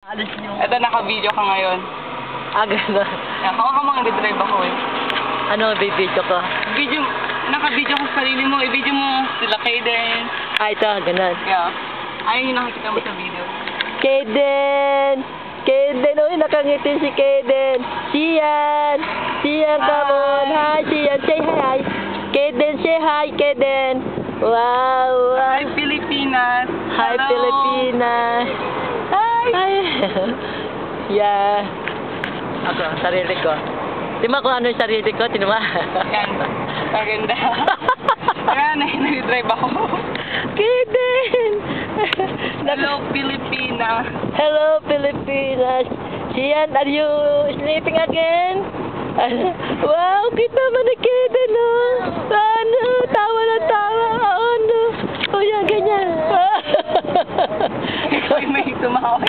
Alis yung... Ito, naka-video ka ngayon. Ah, gano'n. Ako ka mga nag-drive ako eh. Ano, bibidyo ko? Video, naka-video ka sa sarili mo. I-video mo sila Kaden. Ah, ito, gano'n. Yeah. Ayun yung nakikita mo sa video. Kaden! Kaden! Uy, nakangiti si Kaden! Sian! Sian, come on! Hi, Sian! Say hi! Kaden, say hi, Kaden! Wow! Hi, Pilipinas! Hi, Hello. Pilipinas! Hi! Yeah. Ako, sarili ko. Tima kung ano yung sarili ko, tinuma. Yan. Maganda. Kaya nag-drive ako. Kaden! Hello, Pilipinas! Hello, Pilipinas! Sian, are you sleeping again? Wow, kita mo na Kaden, no? Ano? Tawa na tawa. Ano? O yan, ganyan. Ikaw yung may tumawag.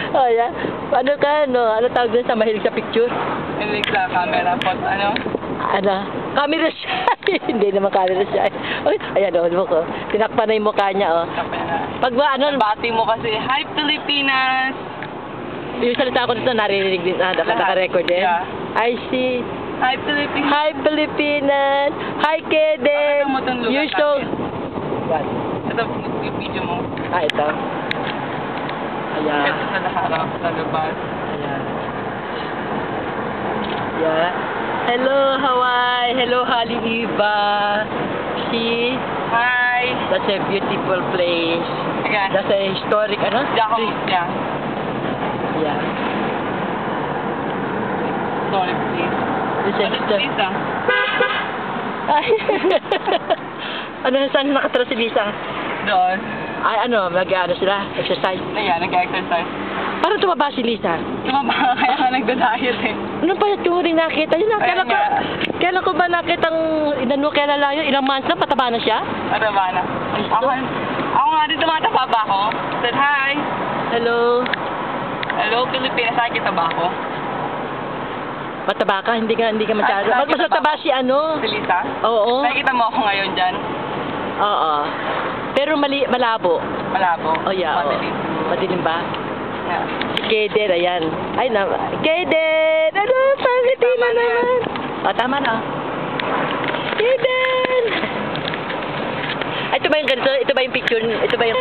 Oh, yeah. Ano ka, ano? Ano tawag dun sa mahilig sa picture? Hindi sa camera po. Ano? Ano? Camera shy. Hindi naman camera shy. Uy, ayan, mo ko. Tinakpan na yung mukha niya, oh. Pag ba, ano? Bati mo kasi, Hi, Pilipinas! Yung salita ko dito, naririnig din, naka-record din. Yeah. I see. Hi, Pilipinas! Hi, Pilipinas! Hi, Kaden! Ano mo itong lugar You're so... natin? What? Ito, yung video mo. Ah, ito. Ayan. Ito sa naharap, sa labas. Ayan. Yeah. Hello, Hawaii. Hello, Haleiwa. See? Hi! That's a beautiful place. Ayan. That's a historic, ano? Diyan yeah. Yeah. Sorry, please. This is Ano, please ah? Ay. Ano, saan nakatira si Lisa? Doon. Ay, ano, mag-ano sila? Exercise? Ayan, nag-exercise. Parang tumaba si Lisa. Tumaba kaya nga nagda-diet eh. Ano pa yung huling nakita? Yun na, Ayan nga. kailan ko ba nakitang inano, kailan lang yun? Ilang months na, pataba na siya? Ano ba na? Ako nga din tumataba ba ako? Said hi! Hello? Hello, Pilipinas. Nakikita ba ako? Mataba ka? Hindi ka masyado. Ay, Mas mataba si ano? Si Lisa? Oo. Nakikita mo ako ngayon dyan? Oo. Pero malabo. Malabo? Oh, yeah. Madilim. Madilim ba? Yeah. Si Kaden, ayan. Ay, Kaden! Ano? Pangiti na naman. O, tama na. Kaden! Ay, ito ba yung ganito? Ito ba yung picture? Ito ba yung...